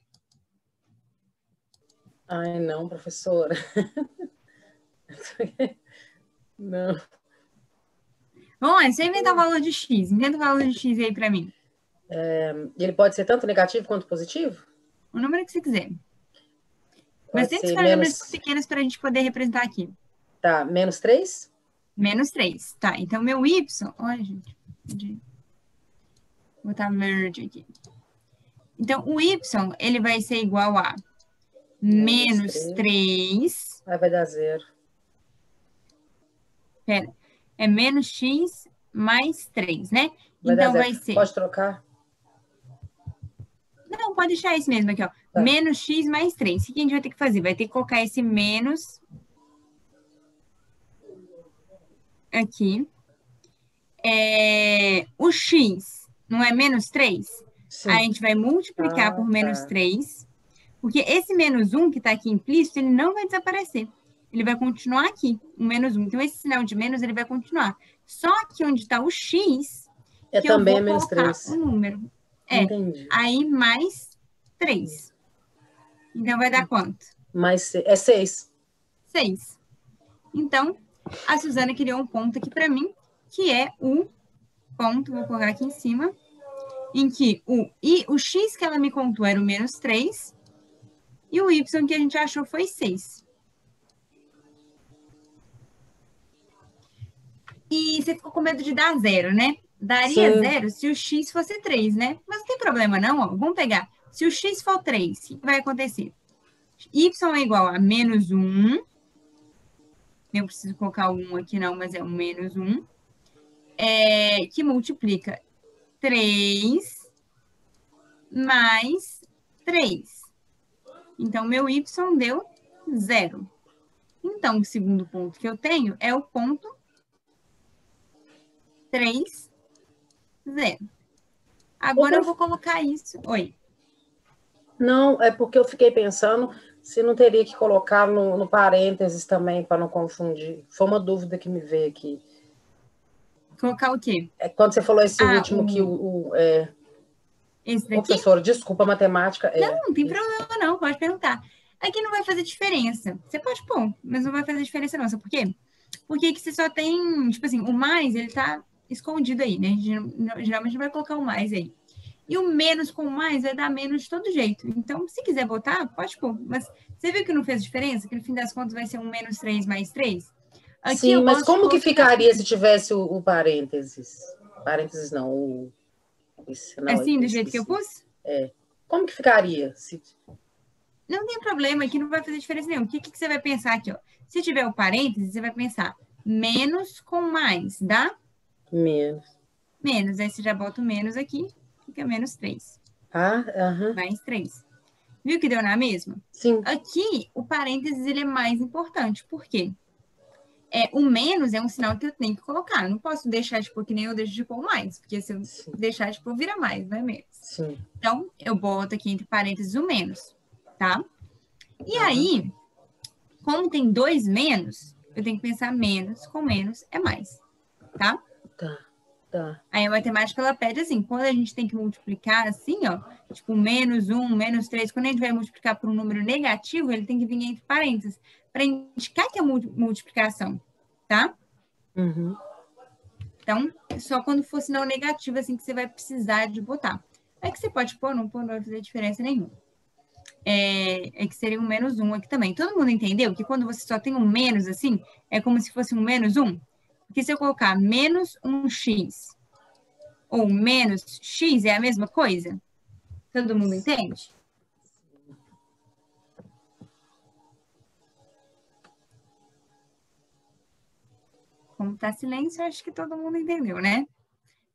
[SPEAKER 4] Ai, não, professora. Não.
[SPEAKER 2] Vamos lá, deixa eu inventar o valor de x. Inventa o valor de x aí para mim.
[SPEAKER 4] Ele pode ser tanto negativo quanto positivo?
[SPEAKER 2] O número que você quiser. Mas
[SPEAKER 4] Pode
[SPEAKER 2] tem que
[SPEAKER 4] ser
[SPEAKER 2] escolher
[SPEAKER 4] menos...
[SPEAKER 2] números pequenos para a gente poder representar aqui.
[SPEAKER 4] Tá, menos 3?
[SPEAKER 2] Menos 3. Tá, então meu y... Olha, gente. Vou botar verde aqui. Então, o y, ele vai ser igual a menos 3.
[SPEAKER 4] Aí vai dar 0.
[SPEAKER 2] Pera. É menos x mais 3, né?
[SPEAKER 4] Então
[SPEAKER 2] vai ser...
[SPEAKER 4] Pode trocar?
[SPEAKER 2] Não, pode deixar esse mesmo aqui, ó.
[SPEAKER 4] Tá.
[SPEAKER 2] Menos x mais 3. O que a gente vai ter que fazer? Vai ter que colocar esse menos aqui. O x não é menos 3?
[SPEAKER 4] Sim.
[SPEAKER 2] Aí a gente vai multiplicar por menos 3. Porque esse menos 1 que está aqui implícito, ele não vai desaparecer. Ele vai continuar aqui, o menos 1. Então, esse sinal de menos, ele vai continuar. Só que onde está o x, que
[SPEAKER 4] também
[SPEAKER 2] eu vou
[SPEAKER 4] menos
[SPEAKER 2] colocar
[SPEAKER 4] 3.
[SPEAKER 2] o número.
[SPEAKER 4] Entendi.
[SPEAKER 2] Aí mais 3. Então, vai dar quanto?
[SPEAKER 4] É 6.
[SPEAKER 2] 6. Então, a Suzana criou um ponto aqui para mim, que é o ponto, vou colocar aqui em cima, em que o x que ela me contou era o menos 3, e o y que a gente achou foi 6. E você ficou com medo de dar 0, né? Daria 0 se o x fosse 3, né? Mas não tem problema não, ó. Vamos pegar. Se o x for 3, o que vai acontecer? Y é igual a menos 1. Eu preciso colocar o 1 aqui não, mas é um menos 1. Que multiplica 3 mais 3. Então, meu y deu 0. Então, o segundo ponto que eu tenho é o ponto 3, 0. Agora eu vou colocar isso... Oi.
[SPEAKER 4] Não, é porque eu fiquei pensando se não teria que colocar no parênteses também, para não confundir. Foi uma dúvida que me veio aqui.
[SPEAKER 2] Colocar o quê?
[SPEAKER 4] Quando você falou esse último que
[SPEAKER 2] Esse daqui?
[SPEAKER 4] Professora, desculpa, a matemática...
[SPEAKER 2] Não tem problema não, pode perguntar. Aqui não vai fazer diferença. Você pode pôr, mas não vai fazer diferença não. Sabe por quê? Porque aqui você só tem, tipo assim, o mais, ele tá escondido aí, né? Geralmente a gente vai colocar o mais aí. E o menos com o mais vai dar menos de todo jeito. Então, se quiser botar, pode pôr. Mas você viu que não fez diferença? Que no fim das contas vai ser um menos 3 mais 3? Aqui
[SPEAKER 4] sim, mas como que ficaria se tivesse o parênteses? Parênteses não,
[SPEAKER 2] assim, do jeito que eu pus?
[SPEAKER 4] Como que ficaria?
[SPEAKER 2] Não tem problema, aqui não vai fazer diferença nenhuma. O que você vai pensar aqui, ó? Se tiver o parênteses, você vai pensar menos com mais, dá?
[SPEAKER 4] Menos.
[SPEAKER 2] Menos, aí você já bota o menos aqui, fica menos 3. Mais 3. Viu que deu na mesma?
[SPEAKER 4] Sim.
[SPEAKER 2] Aqui, o parênteses, ele é mais importante. Por quê? O menos é um sinal que eu tenho que colocar. Eu não posso deixar de pôr que nem eu deixo de pôr mais, porque se eu deixar de pôr, vira mais, não é menos.
[SPEAKER 4] Sim.
[SPEAKER 2] Então, eu boto aqui entre parênteses o menos, tá? E aí, como tem 2 menos, eu tenho que pensar menos com menos é mais, tá?
[SPEAKER 4] Tá.
[SPEAKER 2] Aí a matemática, ela pede assim, quando a gente tem que multiplicar assim, ó, tipo menos 1, menos 3, quando a gente vai multiplicar por um número negativo, ele tem que vir entre parênteses, para indicar que é multiplicação, tá?
[SPEAKER 4] Uhum.
[SPEAKER 2] Então, só quando for sinal negativo, assim, que você vai precisar de botar. É que você pode pôr, não vai fazer diferença nenhuma. Que seria um menos 1 aqui também. Todo mundo entendeu que quando você só tem um menos, assim, é como se fosse um menos 1? Porque se eu colocar menos 1x ou menos x é a mesma coisa? Todo mundo entende? Como está silêncio, acho que todo mundo entendeu, né?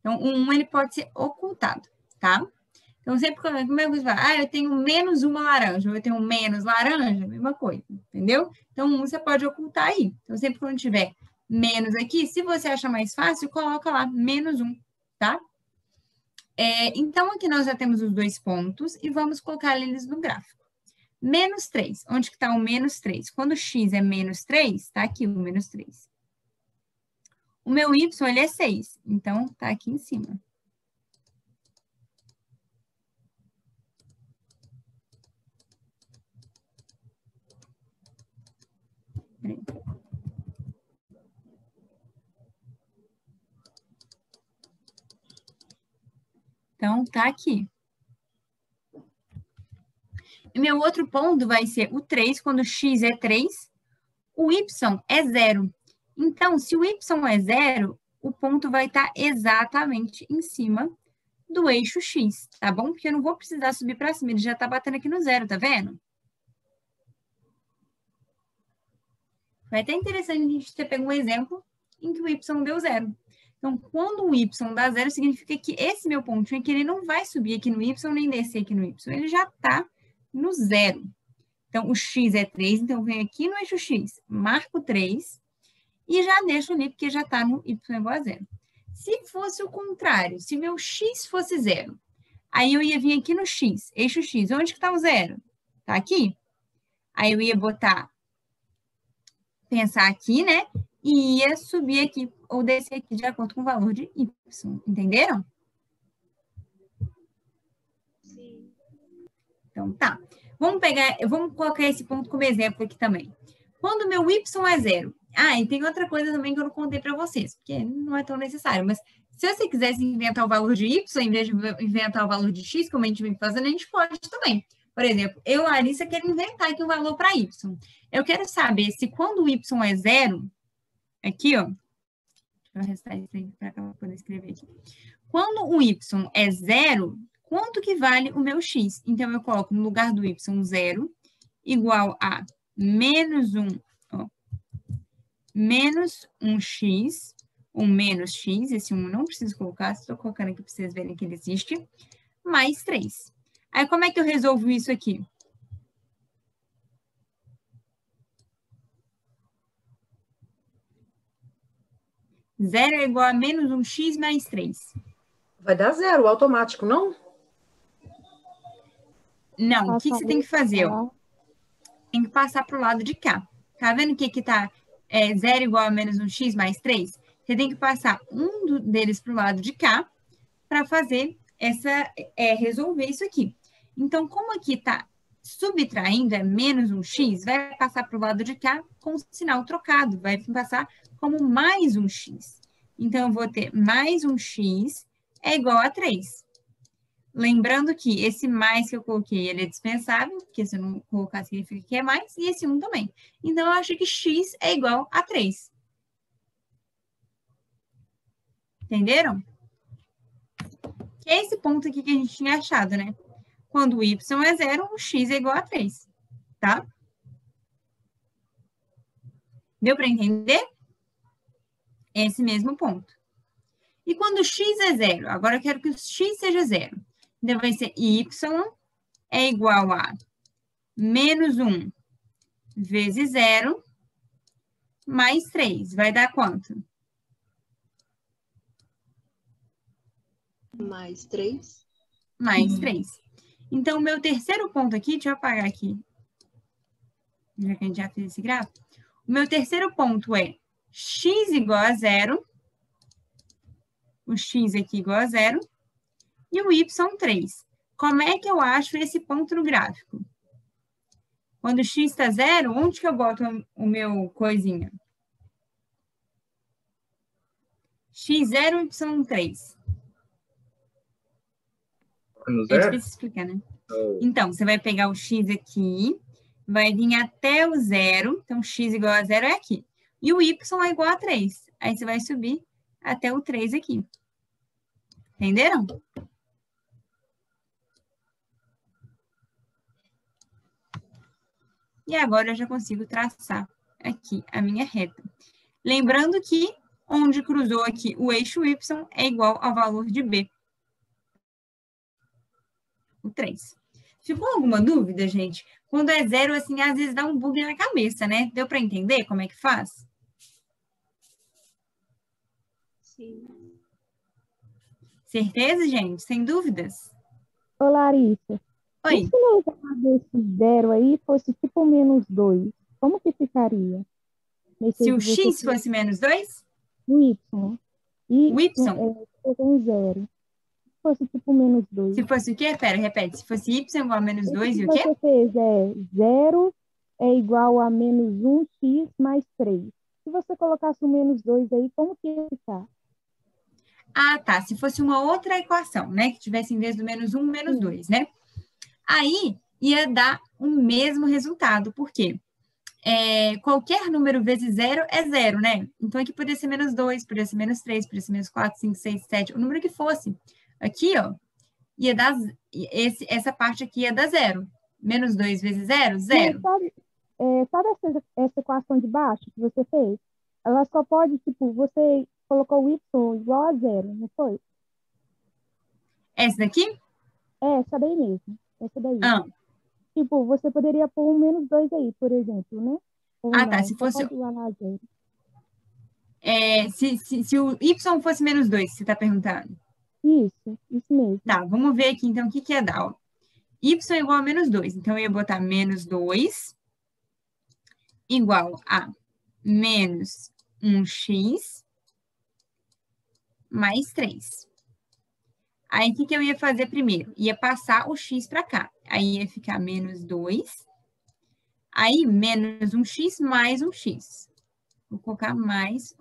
[SPEAKER 2] Então, o 1 ele pode ser ocultado, tá? Então, sempre como é que você vai? Eu tenho menos uma laranja, ou eu tenho menos laranja, mesma coisa, entendeu? Então, 1 você pode ocultar aí. Então, sempre quando tiver menos aqui, se você achar mais fácil, coloca lá menos 1, tá? Então, aqui nós já temos os 2 pontos e vamos colocar eles no gráfico. Menos 3, onde que está o menos 3? Quando x é menos 3, está aqui o menos 3. O meu y, ele é 6, então está aqui em cima. Peraí. Então, tá aqui. E meu outro ponto vai ser o 3, quando o x é 3, o y é 0. Então, se o y é 0, o ponto vai estar exatamente em cima do eixo x, tá bom? Porque eu não vou precisar subir para cima, ele já tá batendo aqui no 0, tá vendo? Foi até interessante a gente ter pego um exemplo em que o y deu 0. Então, quando o y dá 0, significa que esse meu pontinho aqui, ele não vai subir aqui no y, nem descer aqui no y. Ele já tá no 0. Então, o x é 3, então eu venho aqui no eixo x, marco 3 e já deixo ali, porque já está no y igual a 0. Se fosse o contrário, se meu x fosse 0, aí eu ia vir aqui no x, eixo x. Onde que está o 0? Está aqui. Aí eu ia pensar aqui, né? E ia subir aqui ou descer aqui de acordo com o valor de y. Entenderam?
[SPEAKER 1] Sim.
[SPEAKER 2] Então, tá. Vamos colocar esse ponto como exemplo aqui também. Quando meu y é 0. Ah, e tem outra coisa também que eu não contei para vocês, porque não é tão necessário. Mas se você quisesse inventar o valor de y, em vez de inventar o valor de x, como a gente vem fazendo, a gente pode também. Por exemplo, eu, Larissa, quero inventar aqui um valor para y. Eu quero saber se quando o y é 0, aqui, ó. Deixa eu restar isso aí para poder escrever aqui. Quando o y é 0, quanto que vale o meu x? Então, eu coloco no lugar do y 0 igual a menos 1, ó, menos 1x, ou menos x, esse 1 eu não preciso colocar, estou colocando aqui para vocês verem que ele existe, mais 3. Aí, como é que eu resolvo isso aqui? Zero é igual a menos 1x mais 3.
[SPEAKER 4] Vai dar 0, automático, não?
[SPEAKER 2] Não, o que você tem que fazer? Ó? Tem que passar para o lado de cá. Tá vendo que aqui tá 0 igual a menos 1x mais 3? Você tem que passar um deles para o lado de cá para fazer resolver isso aqui. Então, como aqui está subtraindo, é menos 1x, vai passar para o lado de cá com o sinal trocado. Vai passar como mais 1x. Então, eu vou ter mais 1x é igual a 3. Lembrando que esse mais que eu coloquei, ele é dispensável, porque se eu não colocar, significa que é mais, e esse 1 também. Então, eu acho que x é igual a 3. Entenderam? Que é esse ponto aqui que a gente tinha achado, né? Quando o y é 0, o x é igual a 3, tá? Deu para entender? Esse mesmo ponto. E quando o x é 0, agora eu quero que o x seja 0. Então, vai ser y é igual a menos 1 vezes 0 mais 3. Vai dar quanto?
[SPEAKER 1] Mais 3.
[SPEAKER 2] Mais 3. Então, o meu terceiro ponto aqui, deixa eu apagar aqui, já que a gente já fez esse gráfico. O meu terceiro ponto é x igual a 0, o x aqui igual a 0, e o y 3. Como é que eu acho esse ponto no gráfico? Quando o x está 0, onde que eu boto o meu coisinha? x0, y3.
[SPEAKER 3] No
[SPEAKER 2] É
[SPEAKER 3] zero?
[SPEAKER 2] difícil explicar, né? Então, você vai pegar o x aqui, vai vir até o 0, então x igual a 0 é aqui. E o y é igual a 3. Aí você vai subir até o 3 aqui. Entenderam? E agora eu já consigo traçar aqui a minha reta. Lembrando que onde cruzou aqui o eixo y é igual ao valor de b. O 3. Ficou alguma dúvida, gente? Quando é 0, assim, às vezes dá um bug na cabeça, né? Deu para entender como é que faz?
[SPEAKER 1] Sim.
[SPEAKER 2] Certeza, gente? Sem dúvidas?
[SPEAKER 6] Ô, Larissa.
[SPEAKER 2] Oi.
[SPEAKER 6] E se no lugar desse 0 aí fosse tipo menos 2, como que ficaria?
[SPEAKER 2] Se o x fosse menos 2?
[SPEAKER 6] O y.
[SPEAKER 2] O y?
[SPEAKER 6] Com 0. Se fosse tipo menos 2.
[SPEAKER 2] Se fosse o quê? Pera, repete. Se fosse y igual a menos 2 e o quê?
[SPEAKER 6] O que você fez é 0 é igual a menos 1x mais 3. Se você colocasse o menos 2 aí, como que ia ficar?
[SPEAKER 2] Ah, tá. Se fosse uma outra equação, né? Que tivesse em vez do menos 1, menos 2, né? Aí ia dar o mesmo resultado. Por quê? Qualquer número vezes 0 é 0, né? Então, aqui poderia ser menos 2, poderia ser menos 3, poderia ser menos 4, 5, 6, 7, o número que fosse. Aqui, ó, ia dar, essa parte aqui ia dar 0. Menos 2 vezes 0, 0.
[SPEAKER 6] Sabe essa equação de baixo que você fez? Ela só pode, tipo, você colocou o y igual a 0, não foi?
[SPEAKER 2] Essa daqui?
[SPEAKER 6] Essa daí mesmo. Essa daí.
[SPEAKER 2] Ah.
[SPEAKER 6] Tipo, você poderia pôr um menos 2 aí, por exemplo, né? Ou
[SPEAKER 2] ah,
[SPEAKER 6] não,
[SPEAKER 2] tá. Se fosse...
[SPEAKER 6] pode igualar a 0.
[SPEAKER 2] Se o y fosse menos 2, você está perguntando?
[SPEAKER 6] Isso mesmo.
[SPEAKER 2] Tá, vamos ver aqui, então, o que ia dar, ó. Y é igual a menos 2. Então, eu ia botar menos 2 igual a menos 1x mais 3. Aí, o que eu ia fazer primeiro? Ia passar o x para cá. Aí, ia ficar menos 2. Aí, menos 1x mais 1x. Vou colocar mais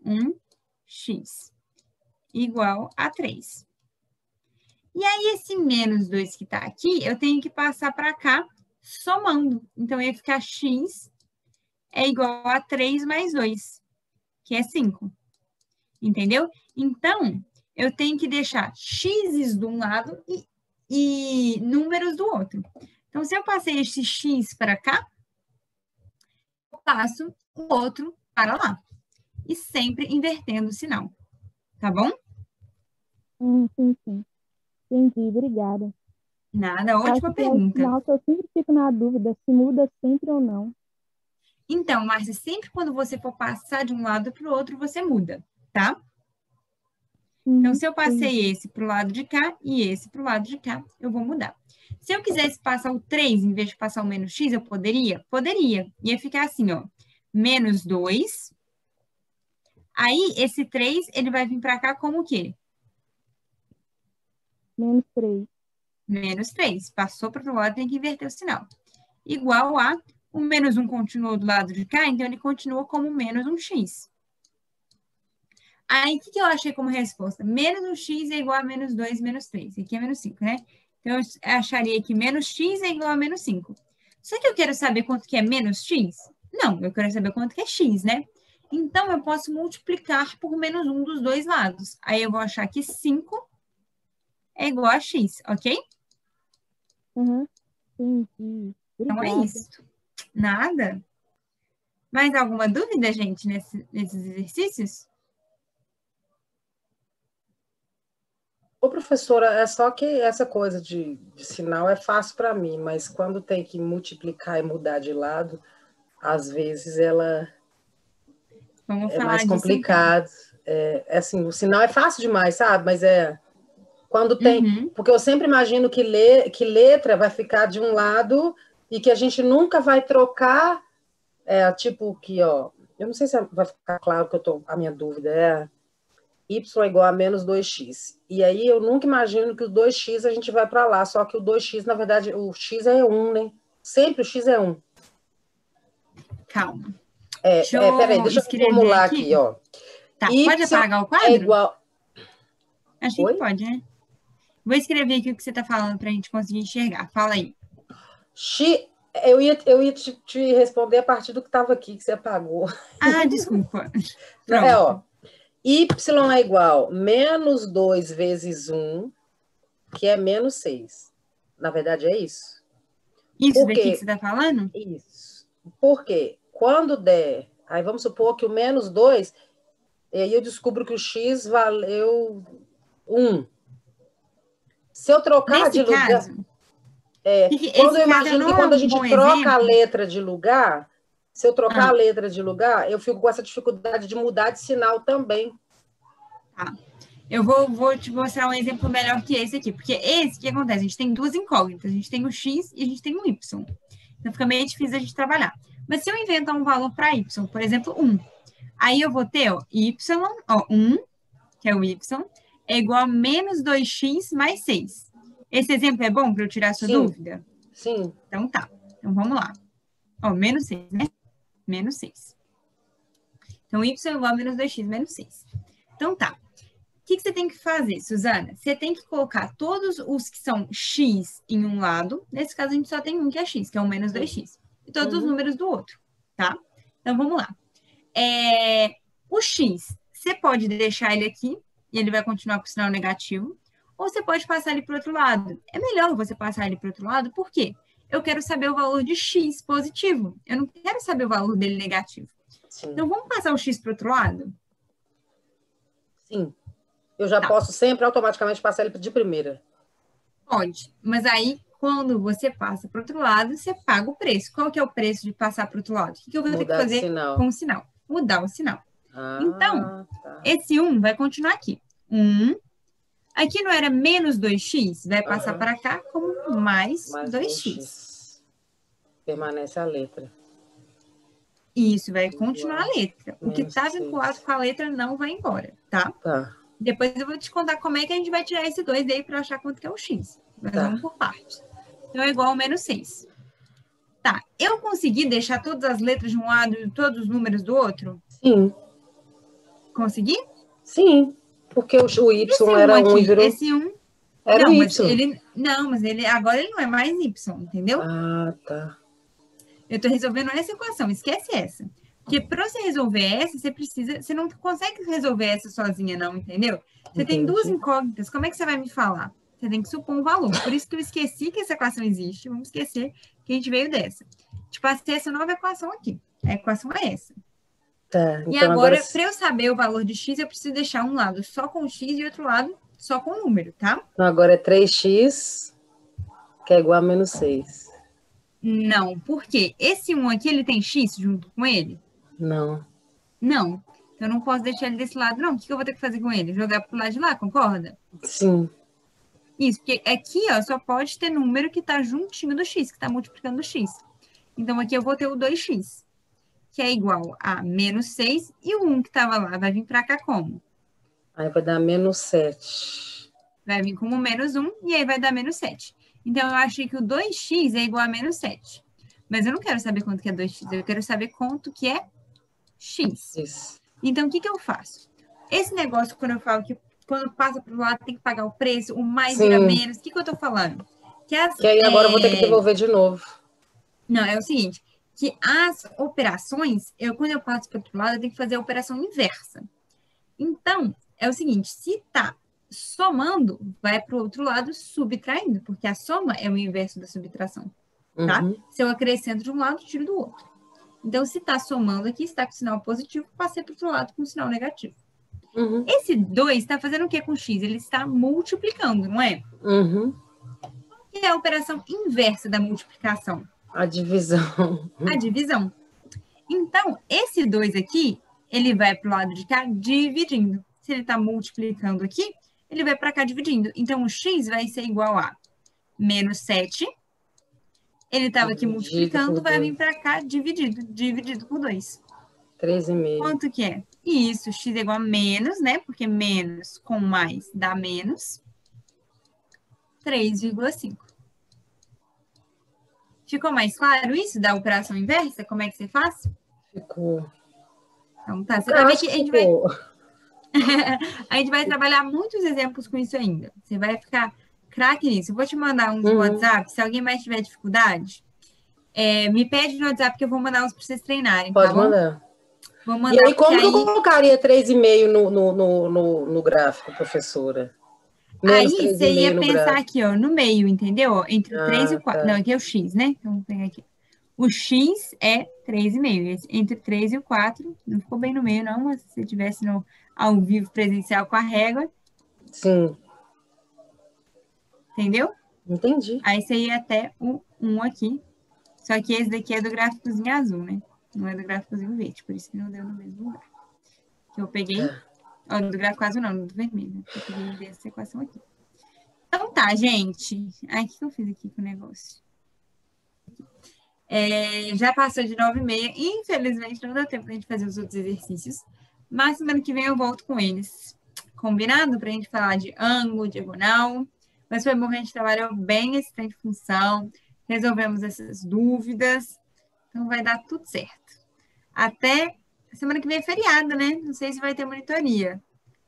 [SPEAKER 2] 1x igual a 3. E aí, esse menos 2 que está aqui, eu tenho que passar para cá somando. Então, ia ficar x é igual a 3 mais 2, que é 5. Entendeu? Então, eu tenho que deixar x's de um lado e números do outro. Então, se eu passei esse x para cá, eu passo o outro para lá. E sempre invertendo o sinal. Tá bom?
[SPEAKER 6] Sim. Entendi, obrigada.
[SPEAKER 2] Nada, ótima pergunta.
[SPEAKER 6] Nossa, eu sempre fico na dúvida se muda sempre ou não.
[SPEAKER 2] Então, Márcia, sempre quando você for passar de um lado para o outro, você muda, tá? Então, se eu passei esse para o lado de cá e esse para o lado de cá, eu vou mudar. Se eu quisesse passar o 3 em vez de passar o menos x, eu poderia? Poderia. Ia ficar assim, ó. Menos 2. Aí, esse 3, ele vai vir para cá como o quê?
[SPEAKER 6] Menos 3.
[SPEAKER 2] Menos 3. Passou para o outro lado, tem que inverter o sinal. Igual a, o menos 1 continuou do lado de cá, então ele continua como menos 1x. Aí, o que eu achei como resposta? Menos 1x é igual a menos 2, menos 3. Aqui é menos 5, né? Então, eu acharia que menos x é igual a menos 5. Só que eu quero saber quanto que é menos x? Não, eu quero saber quanto que é x, né? Então, eu posso multiplicar por menos 1 dos dois lados. Aí, eu vou achar que 5 é igual a x, ok?
[SPEAKER 6] Entendi.
[SPEAKER 2] Então, é isso. Nada? Mais alguma dúvida, gente, nesses exercícios?
[SPEAKER 4] Ô, professora, é só que essa coisa de sinal é fácil para mim, mas quando tem que multiplicar e mudar de lado, às vezes ela é mais complicado. Então. Assim, o sinal é fácil demais, sabe? Mas quando tem... Porque eu sempre imagino que letra vai ficar de um lado e que a gente nunca vai trocar, tipo que, ó... Eu não sei se vai ficar claro que a minha dúvida é... y é igual a menos 2x. E aí eu nunca imagino que o 2x a gente vai para lá, só que o 2x, na verdade, o x é 1, né? Sempre o x é 1.
[SPEAKER 2] Calma.
[SPEAKER 4] Peraí, deixa eu formular aqui, ó.
[SPEAKER 2] Tá, pode apagar o quadro?
[SPEAKER 4] É igual...
[SPEAKER 2] Acho que pode, né? Vou escrever aqui o que você está falando para a gente conseguir enxergar. Fala aí.
[SPEAKER 4] Eu ia te responder a partir do que estava aqui, que você apagou.
[SPEAKER 2] Ah, desculpa.
[SPEAKER 4] Ó. Y é igual a menos 2 vezes 1, que é menos 6. Na verdade, é isso.
[SPEAKER 2] Isso daqui que você está falando?
[SPEAKER 4] Isso. Porque quando der... Aí vamos supor que o menos 2... E aí eu descubro que o x valeu 1. Se eu trocar de lugar...
[SPEAKER 2] Caso,
[SPEAKER 4] quando eu imagino que quando a gente troca a letra de lugar... Se eu trocar a letra de lugar, eu fico com essa dificuldade de mudar de sinal também.
[SPEAKER 2] Tá. Eu vou te mostrar um exemplo melhor que esse aqui. Porque esse, o que acontece? A gente tem duas incógnitas. A gente tem o x e a gente tem o y. Então, fica meio difícil a gente trabalhar. Mas se eu inventar um valor para y, por exemplo, 1. Aí eu vou ter, ó, y, ó, 1, que é o y, é igual a menos 2x mais 6. Esse exemplo é bom para eu tirar a sua dúvida?
[SPEAKER 4] Sim.
[SPEAKER 2] Então tá. Então vamos lá. Ó, menos 6, né? Menos 6. Então, y é igual a menos 2x menos 6. Então tá. O que você tem que fazer, Suzana? Você tem que colocar todos os que são x em um lado. Nesse caso, a gente só tem um que é x, que é o menos 2x. E todos os números do outro, tá? Então, vamos lá. O x, você pode deixar ele aqui, e ele vai continuar com o sinal negativo. Ou você pode passar ele para o outro lado. É melhor você passar ele para o outro lado, por quê? Eu quero saber o valor de x positivo. Eu não quero saber o valor dele negativo.
[SPEAKER 4] Sim.
[SPEAKER 2] Então, vamos passar o x para o outro lado?
[SPEAKER 4] Sim. Eu já posso sempre automaticamente passar ele de primeira.
[SPEAKER 2] Pode. Mas aí, quando você passa para o outro lado, você paga o preço. Qual que é o preço de passar para o outro lado? O que eu vou ter que fazer com o sinal? Mudar o sinal. Então, esse 1 vai continuar aqui. 1. Aqui não era menos 2x? Vai passar para cá como mais 2x.
[SPEAKER 4] Permanece a letra.
[SPEAKER 2] Isso, vai continuar a letra. O que está vinculado com a letra não vai embora, tá?
[SPEAKER 4] Tá.
[SPEAKER 2] Depois eu vou te contar como é que a gente vai tirar esse 2 daí para achar quanto que é o x. Mas vamos por partes. Então, é igual ao menos 6. Tá, eu consegui deixar todas as letras de um lado e todos os números do outro?
[SPEAKER 4] Sim.
[SPEAKER 2] Consegui?
[SPEAKER 4] Sim, porque o y era 1 e virou...
[SPEAKER 2] Esse 1...
[SPEAKER 4] Era o y.
[SPEAKER 2] Mas ele agora ele não é mais y, entendeu?
[SPEAKER 4] Ah, tá.
[SPEAKER 2] Eu estou resolvendo essa equação, esquece essa. Porque para você resolver essa, você não consegue resolver essa sozinha, não, entendeu? Você tem duas incógnitas, como é que você vai me falar? Você tem que supor um valor. Por isso que eu esqueci que essa equação existe, vamos esquecer que a gente veio dessa. Tipo, essa nova equação aqui. A equação é essa.
[SPEAKER 4] Tá, então
[SPEAKER 2] e agora, para eu saber o valor de x, eu preciso deixar um lado só com x e outro lado só com o número, tá?
[SPEAKER 4] Então, agora é 3x, que é igual a menos 6.
[SPEAKER 2] Não, porque esse 1 aqui, ele tem x junto com ele?
[SPEAKER 4] Não.
[SPEAKER 2] Não. Então, eu não posso deixar ele desse lado, não. O que eu vou ter que fazer com ele? Jogar pro lado de lá, concorda?
[SPEAKER 4] Sim.
[SPEAKER 2] Isso, porque aqui, ó, só pode ter número que tá juntinho do x, que tá multiplicando o x. Então, aqui eu vou ter o 2x, que é igual a menos 6, e o 1 que tava lá vai vir pra cá como?
[SPEAKER 4] Aí vai dar menos 7.
[SPEAKER 2] Vai vir como menos 1, e aí vai dar menos 7. Então, eu achei que o 2x é igual a menos 7. Mas eu não quero saber quanto que é 2x, eu quero saber quanto que é x.
[SPEAKER 4] Isso.
[SPEAKER 2] Então, o que eu faço? Esse negócio, quando eu falo que quando passa para o lado tem que pagar o preço, o mais vira menos, o que eu estou falando? Que
[SPEAKER 4] aí agora eu vou ter que devolver de novo.
[SPEAKER 2] Não, é o seguinte, que as operações, quando eu passo para o outro lado, eu tenho que fazer a operação inversa. Então, é o seguinte, se está somando, vai para o outro lado subtraindo, porque a soma é o inverso da subtração, tá? Se eu acrescento de um lado, tiro do outro. Então, se está somando aqui, está com sinal positivo, passei para o outro lado com sinal negativo. Esse 2 está fazendo o que com x? Ele está multiplicando, não é? Qual que é a operação inversa da multiplicação?
[SPEAKER 4] A divisão.
[SPEAKER 2] A divisão. Então, esse 2 aqui, ele vai para o lado de cá dividindo. Se ele está multiplicando aqui, ele vai para cá dividindo. Então, o x vai ser igual a menos 7. Ele estava aqui multiplicando, vai vir para cá dividido por 2.
[SPEAKER 4] 3,5.
[SPEAKER 2] Quanto que é? Isso, x é igual a menos, né? Porque menos com mais dá menos 3,5. Ficou mais claro isso da operação inversa? Como é que você faz?
[SPEAKER 4] Ficou.
[SPEAKER 2] Então tá, você vai ver que a gente vai... a gente vai trabalhar muitos exemplos com isso ainda. Você vai ficar craque nisso. Eu vou te mandar uns no WhatsApp, se alguém mais tiver dificuldade, me pede no WhatsApp que eu vou mandar uns para vocês treinarem,
[SPEAKER 4] Pode
[SPEAKER 2] tá bom?
[SPEAKER 4] mandar.
[SPEAKER 2] Vou mandar.
[SPEAKER 4] E aí, como que eu colocaria 3,5 no gráfico, professora?
[SPEAKER 2] Menos aí, você ia pensar aqui, ó, no meio, entendeu? Entre o 3 e o 4. Tá. Não, aqui é o x, né? Então, vamos pegar aqui. O x é 3,5. Entre o 3 e o 4, não ficou bem no meio, não, mas se você tivesse ao vivo presencial com a régua.
[SPEAKER 4] Sim.
[SPEAKER 2] Entendeu?
[SPEAKER 4] Entendi.
[SPEAKER 2] Aí você ia até o 1 aqui. Só que esse daqui é do gráficozinho azul, né? Não é do gráficozinho verde, por isso que não deu no mesmo lugar. Que eu peguei... Ó, do gráfico azul não, do vermelho. Né? Eu peguei essa equação aqui. Então tá, gente. Ai, o que eu fiz aqui com o negócio? Já passou de 9h30. Infelizmente, não deu tempo pra gente fazer os outros exercícios. Mas semana que vem eu volto com eles. Combinado? Pra gente falar de ângulo, diagonal. Mas foi bom que a gente trabalhou bem esse trem de função. resolvemos essas dúvidas. Então, vai dar tudo certo. Até semana que vem é feriado, né? Não sei se vai ter monitoria.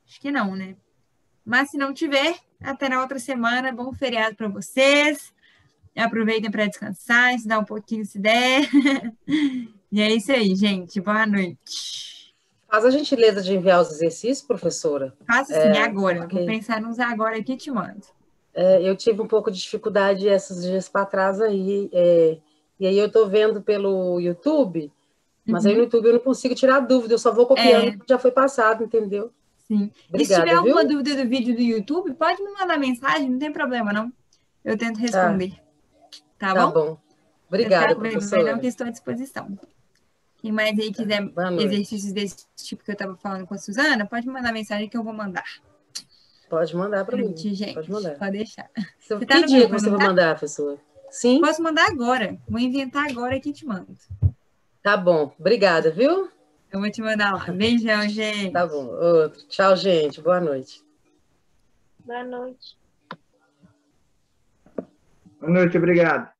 [SPEAKER 2] Acho que não, né? Mas se não tiver, até na outra semana. Bom feriado para vocês. Aproveitem para descansar, estudar um pouquinho se der. E é isso aí, gente. Boa noite.
[SPEAKER 4] Faz a gentileza de enviar os exercícios, professora.
[SPEAKER 2] Faço sim, agora.
[SPEAKER 4] Porque...
[SPEAKER 2] Vou pensar nos agora aqui e te mando.
[SPEAKER 4] Eu tive um pouco de dificuldade esses dias para trás aí. E aí eu estou vendo pelo YouTube, mas aí no YouTube eu não consigo tirar dúvida, eu só vou copiando o que já foi passado, entendeu?
[SPEAKER 2] Sim.
[SPEAKER 4] Obrigada,
[SPEAKER 2] e se tiver alguma
[SPEAKER 4] viu?
[SPEAKER 2] dúvida do vídeo do YouTube, pode me mandar mensagem, não tem problema, não. Eu tento responder. Tá bom?
[SPEAKER 4] Tá bom. Obrigada, professora.
[SPEAKER 2] Não, que estou à disposição. Quem mais aí quiser exercícios desse tipo que eu estava falando com a Suzana, pode me mandar mensagem que eu vou mandar.
[SPEAKER 4] Pode mandar para mim.
[SPEAKER 2] Gente,
[SPEAKER 4] pode mandar.
[SPEAKER 2] Pode deixar.
[SPEAKER 4] Você tá que dia que você vai mandar, professora? Sim?
[SPEAKER 2] Posso mandar agora. Vou inventar agora e te mando.
[SPEAKER 4] Tá bom. Obrigada, viu?
[SPEAKER 2] Eu vou te mandar lá. Beijão, gente.
[SPEAKER 4] Tá bom. Outro. Tchau, gente. Boa noite.
[SPEAKER 1] Boa noite.
[SPEAKER 3] Boa noite, obrigado.